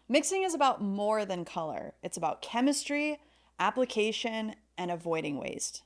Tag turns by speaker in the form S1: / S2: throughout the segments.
S1: Mixing is about more than color. It's about chemistry, application, and avoiding waste.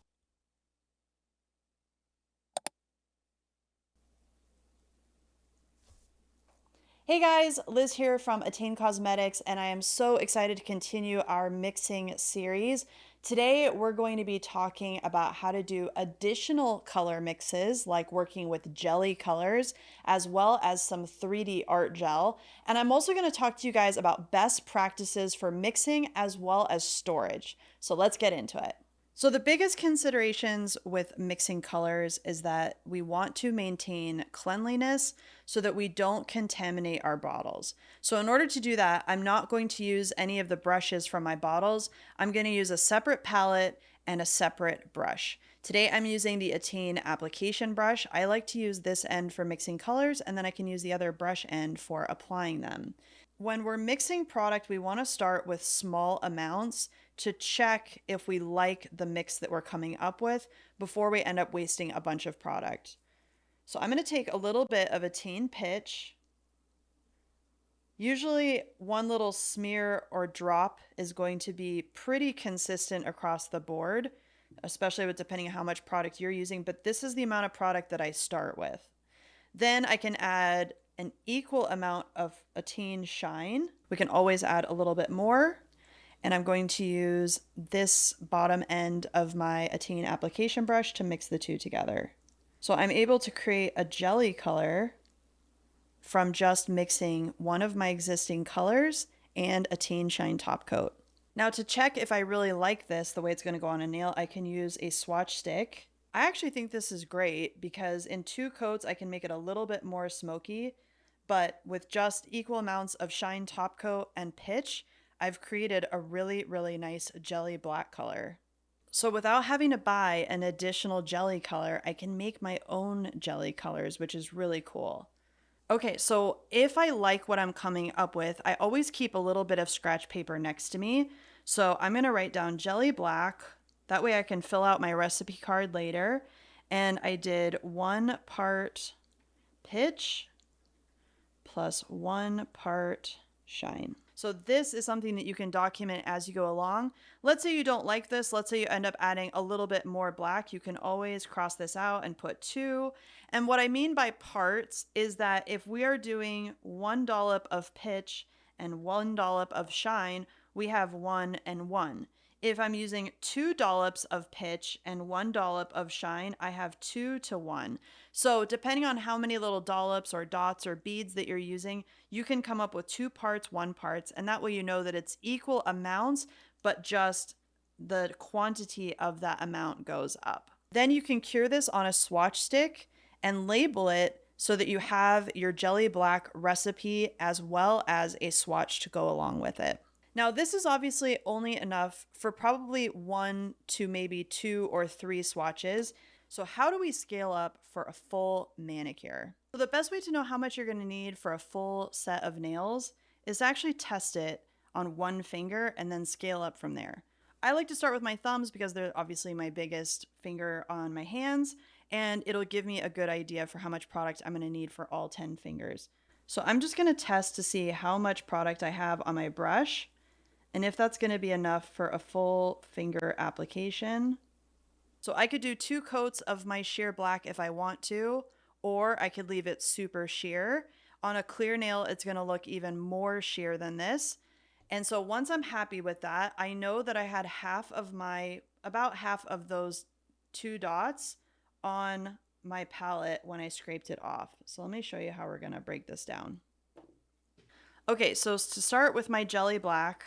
S1: Hey guys, Liz here from Attain Cosmetics, and I am so excited to continue our mixing series. Today, we're going to be talking about how to do additional color mixes, like working with jelly colors, as well as some 3D art gel. And I'm also going to talk to you guys about best practices for mixing as well as storage. So let's get into it. So the biggest considerations with mixing colors is that we want to maintain cleanliness so that we don't contaminate our bottles. So in order to do that, I'm not going to use any of the brushes from my bottles. I'm going to use a separate palette and a separate brush. Today I'm using the Attain application brush. I like to use this end for mixing colors, and then I can use the other brush end for applying them. When we're mixing product, we want to start with small amounts to check if we like the mix that we're coming up with before we end up wasting a bunch of product. So I'm going to take a little bit of Attain pitch. Usually one little smear or drop is going to be pretty consistent across the board, especially with depending on how much product you're using, but this is the amount of product that I start with. Then I can add an equal amount of Attain Shine. We can always add a little bit more. And I'm going to use this bottom end of my Attain application brush to mix the two together. So I'm able to create a jelly color from just mixing one of my existing colors and Attain Shine top coat. Now to check if I really like this, the way it's going to go on a nail, I can use a swatch stick. I actually think this is great because in 2 coats I can make it a little bit more smoky, but with just equal amounts of shine top coat and pitch, I've created a really, really nice jelly black color. So without having to buy an additional jelly color, I can make my own jelly colors, which is really cool. Okay, so if I like what I'm coming up with, I always keep a little bit of scratch paper next to me. So I'm gonna write down jelly black. That way I can fill out my recipe card later. And I did 1 part pitch plus 1 part shine. So this is something that you can document as you go along. Let's say you don't like this. Let's say you end up adding a little bit more black. You can always cross this out and put 2. And what I mean by parts is that if we are doing 1 dollop of pitch and 1 dollop of shine, we have 1 and 1. If I'm using 2 dollops of pitch and 1 dollop of shine, I have 2 to 1. So depending on how many little dollops or dots or beads that you're using, you can come up with 2 parts, 1 parts, and that way you know that it's equal amounts, but just the quantity of that amount goes up. Then you can cure this on a swatch stick and label it so that you have your jelly black recipe as well as a swatch to go along with it. Now, this is obviously only enough for probably 1 to maybe 2 or 3 swatches. So how do we scale up for a full manicure? So the best way to know how much you're going to need for a full set of nails is to actually test it on 1 finger and then scale up from there. I like to start with my thumbs because they're obviously my biggest finger on my hands, and it'll give me a good idea for how much product I'm going to need for all 10 fingers. So I'm just going to test to see how much product I have on my brush and if that's going to be enough for a full finger application. So I could do 2 coats of my sheer black if I want to, or I could leave it super sheer. On a clear nail, it's going to look even more sheer than this. And so once I'm happy with that, I know that I had about half of those 2 dots on my palette when I scraped it off. So let me show you how we're going to break this down. Okay, so to start with my jelly black,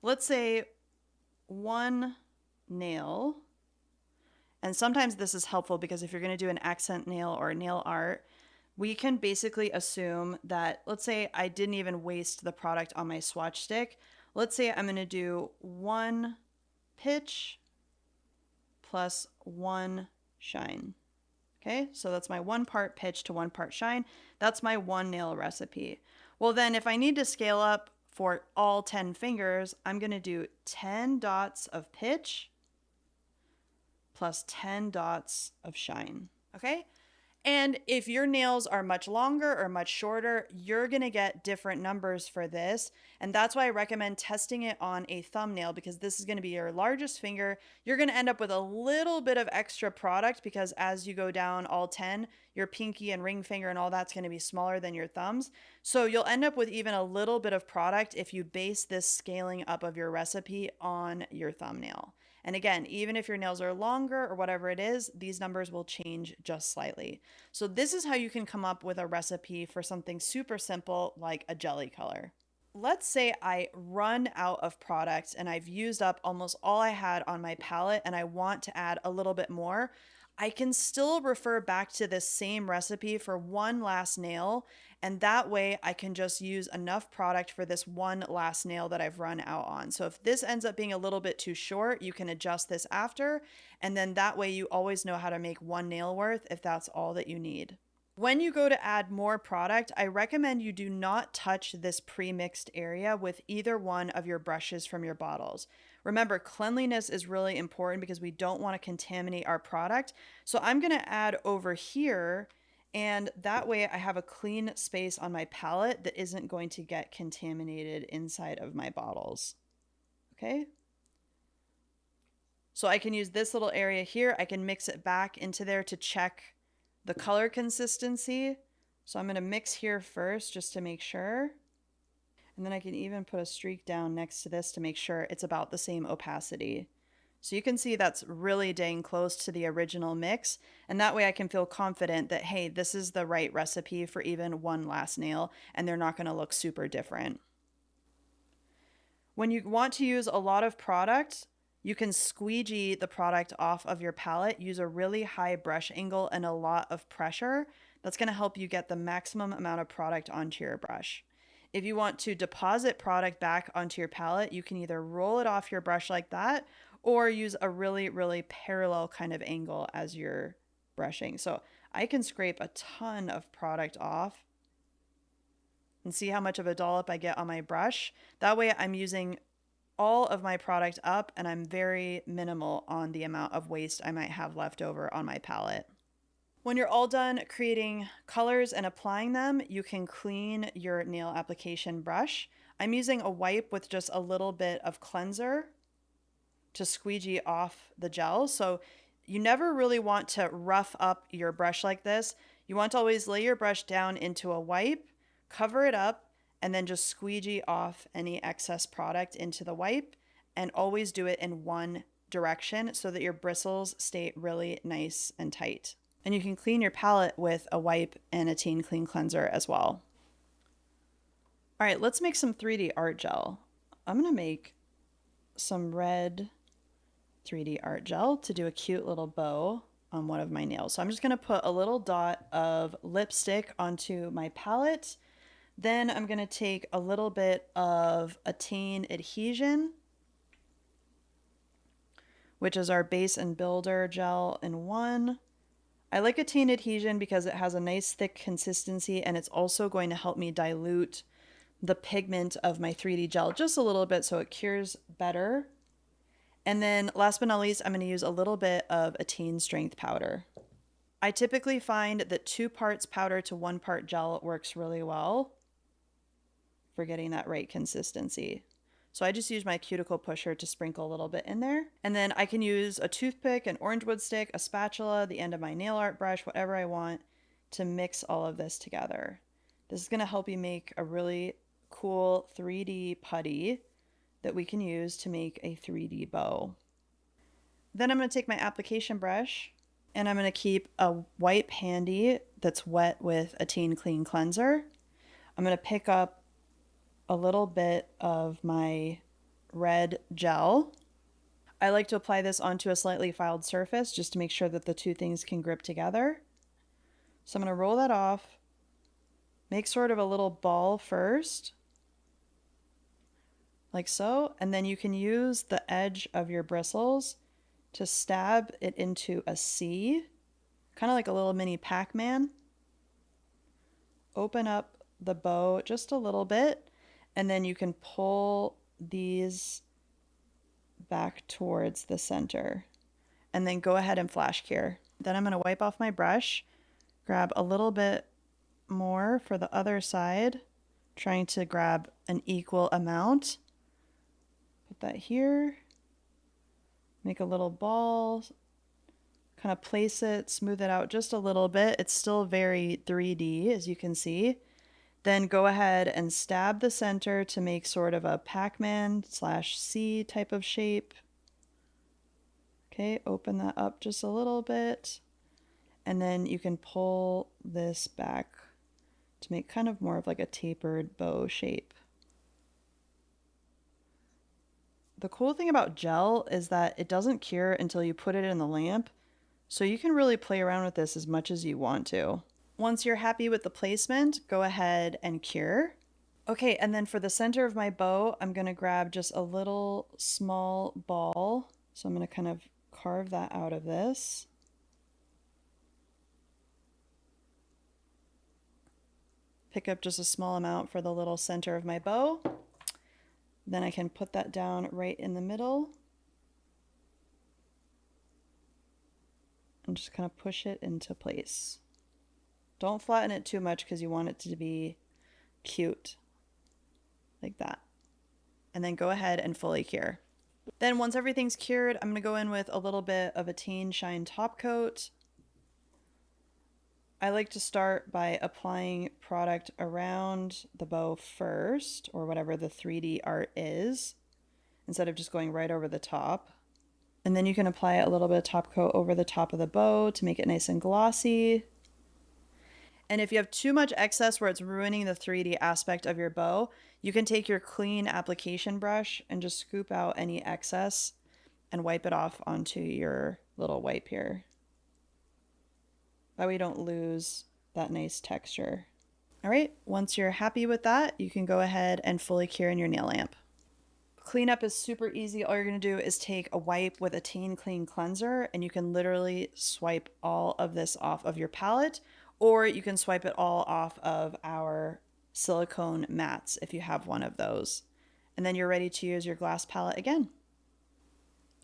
S1: let's say 1 nail, and sometimes this is helpful because if you're going to do an accent nail or nail art, we can basically assume that, let's say I didn't even waste the product on my swatch stick. Let's say I'm going to do 1 pitch plus 1 shine. Okay, so that's my 1 part pitch to 1 part shine. That's my 1 nail recipe. Well, then if I need to scale up for all 10 fingers, I'm going to do 10 dots of pitch plus 10 dots of shine. Okay? And if your nails are much longer or much shorter, you're going to get different numbers for this. And that's why I recommend testing it on a thumbnail, because this is going to be your largest finger. You're going to end up with a little bit of extra product because as you go down all 10, your pinky and ring finger and all that's going to be smaller than your thumbs. So you'll end up with even a little bit of product if you base this scaling up of your recipe on your thumbnail. And again, even if your nails are longer or whatever it is, these numbers will change just slightly. So this is how you can come up with a recipe for something super simple like a jelly color. Let's say I run out of product and I've used up almost all I had on my palette and I want to add a little bit more. I can still refer back to this same recipe for one last nail, and that way I can just use enough product for this one last nail that I've run out on. So if this ends up being a little bit too short, you can adjust this after, and then that way you always know how to make one nail worth if that's all that you need. When you go to add more product, I recommend you do not touch this pre-mixed area with either one of your brushes from your bottles. Remember, cleanliness is really important because we don't want to contaminate our product. So I'm going to add over here, and that way I have a clean space on my palette that isn't going to get contaminated inside of my bottles. Okay? So I can use this little area here. I can mix it back into there to check the color consistency. So I'm going to mix here first just to make sure. And then I can even put a streak down next to this to make sure it's about the same opacity. So you can see that's really dang close to the original mix. And that way I can feel confident that, hey, this is the right recipe for even one last nail and they're not going to look super different. When you want to use a lot of product, you can squeegee the product off of your palette, use a really high brush angle and a lot of pressure. That's going to help you get the maximum amount of product onto your brush. If you want to deposit product back onto your palette, you can either roll it off your brush like that or use a really, really parallel kind of angle as you're brushing. So I can scrape a ton of product off and see how much of a dollop I get on my brush. That way I'm using all of my product up and I'm very minimal on the amount of waste I might have left over on my palette. When you're all done creating colors and applying them, you can clean your nail application brush. I'm using a wipe with just a little bit of cleanser to squeegee off the gel. So you never really want to rough up your brush like this. You want to always lay your brush down into a wipe, cover it up, and then just squeegee off any excess product into the wipe, and always do it in one direction so that your bristles stay really nice and tight. And you can clean your palette with a wipe and a Attain Clean Cleanser as well. All right, let's make some 3D art gel. I'm gonna make some red 3D art gel to do a cute little bow on one of my nails. So I'm just gonna put a little dot of lipstick onto my palette. Then I'm gonna take a little bit of Attain Adhesion, which is our base and builder gel in one. I like Attain Adhesion because it has a nice thick consistency and it's also going to help me dilute the pigment of my 3D gel just a little bit so it cures better. And then last but not least, I'm going to use a little bit of Attain Strength Powder. I typically find that 2 parts powder to 1 part gel works really well for getting that right consistency. So I just use my cuticle pusher to sprinkle a little bit in there. And then I can use a toothpick, an orange wood stick, a spatula, the end of my nail art brush, whatever I want to mix all of this together. This is going to help you make a really cool 3D putty that we can use to make a 3D bow. Then I'm going to take my application brush and I'm going to keep a wipe handy that's wet with Attain Clean Cleanser. I'm going to pick up a little bit of my red gel. I like to apply this onto a slightly filed surface just to make sure that the two things can grip together. So I'm going to roll that off, make sort of a little ball first, like so, and then you can use the edge of your bristles to stab it into a C, kind of like a little mini Pac-Man. Open up the bow just a little bit, and then you can pull these back towards the center and then go ahead and flash cure. Then I'm going to wipe off my brush, Grab a little bit more for the other side, trying to grab an equal amount. Put that here. Make a little ball. Kind of place it, smooth it out just a little bit. It's still very 3D, as you can see. Then go ahead and stab the center to make sort of a Pac-Man / C type of shape. Okay, open that up just a little bit. And then you can pull this back to make kind of more of like a tapered bow shape. The cool thing about gel is that it doesn't cure until you put it in the lamp. So you can really play around with this as much as you want to. Once you're happy with the placement, go ahead and cure. Okay, and then for the center of my bow, I'm gonna grab just a little small ball. So I'm gonna kind of carve that out of this. Pick up just a small amount for the little center of my bow. Then I can put that down right in the middle. And just kind of push it into place. Don't flatten it too much because you want it to be cute, like that. And then go ahead and fully cure. Then once everything's cured, I'm gonna go in with a little bit of Attain Shine Top Coat. I like to start by applying product around the bow first, or whatever the 3D art is, instead of just going right over the top. And then you can apply a little bit of top coat over the top of the bow to make it nice and glossy. And if you have too much excess where it's ruining the 3D aspect of your bow, you can take your clean application brush and just scoop out any excess and wipe it off onto your little wipe here. That way you don't lose that nice texture. All right, once you're happy with that, you can go ahead and fully cure in your nail lamp. Cleanup is super easy. All you're gonna do is take a wipe with Attain Clean Cleanser and you can literally swipe all of this off of your palette, or you can swipe it all off of our silicone mats if you have one of those. And then you're ready to use your glass palette again.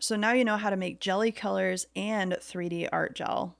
S1: So now you know how to make jelly colors and 3D art gel.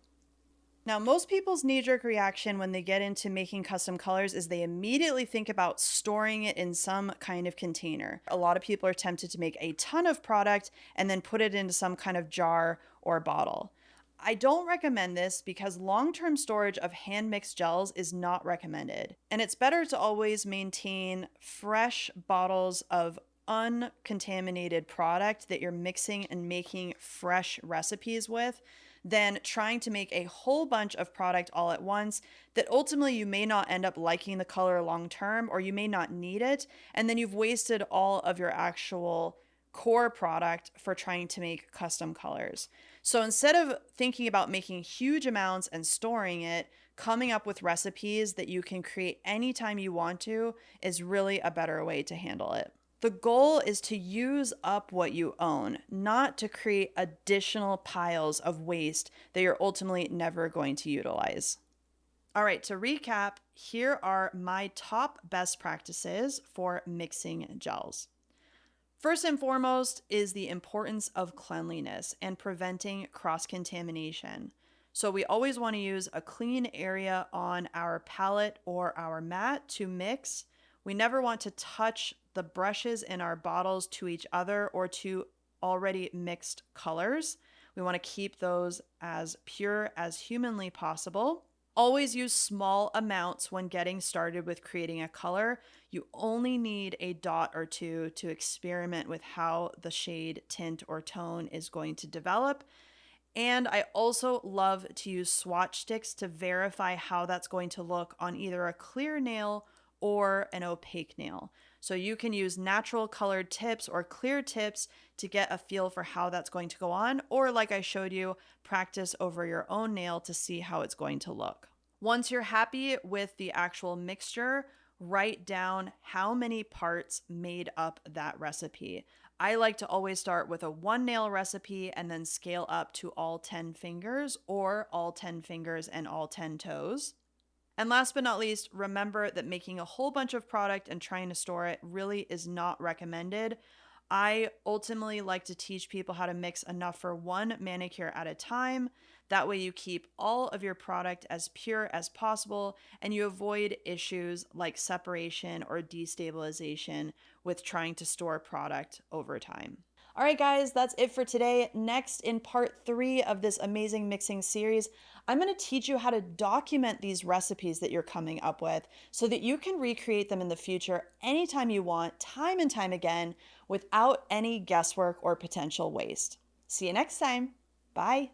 S1: Now, most people's knee-jerk reaction when they get into making custom colors is they immediately think about storing it in some kind of container. A lot of people are tempted to make a ton of product and then put it into some kind of jar or bottle. I don't recommend this because long-term storage of hand-mixed gels is not recommended. And it's better to always maintain fresh bottles of uncontaminated product that you're mixing and making fresh recipes with than trying to make a whole bunch of product all at once that ultimately you may not end up liking the color long term, or you may not need it, and then you've wasted all of your actual core product for trying to make custom colors. So instead of thinking about making huge amounts and storing it, coming up with recipes that you can create anytime you want to is really a better way to handle it. The goal is to use up what you own, not to create additional piles of waste that you're ultimately never going to utilize. All right, to recap, here are my top best practices for mixing gels. First and foremost is the importance of cleanliness and preventing cross-contamination. So we always want to use a clean area on our palette or our mat to mix. We never want to touch the brushes in our bottles to each other or to already mixed colors. We want to keep those as pure as humanly possible. Always use small amounts when getting started with creating a color. You only need a dot or two to experiment with how the shade, tint, or tone is going to develop. And I also love to use swatch sticks to verify how that's going to look on either a clear nail or an opaque nail. So you can use natural colored tips or clear tips to get a feel for how that's going to go on, or like I showed you, practice over your own nail to see how it's going to look. Once you're happy with the actual mixture, write down how many parts made up that recipe. I like to always start with a 1 nail recipe and then scale up to all 10 fingers or all 10 fingers and all 10 toes. And last but not least, remember that making a whole bunch of product and trying to store it really is not recommended. I ultimately like to teach people how to mix enough for 1 manicure at a time. That way you keep all of your product as pure as possible and you avoid issues like separation or destabilization with trying to store product over time. All right, guys, that's it for today. Next, in part 3 of this amazing mixing series, I'm going to teach you how to document these recipes that you're coming up with so that you can recreate them in the future anytime you want, time and time again, without any guesswork or potential waste. See you next time. Bye.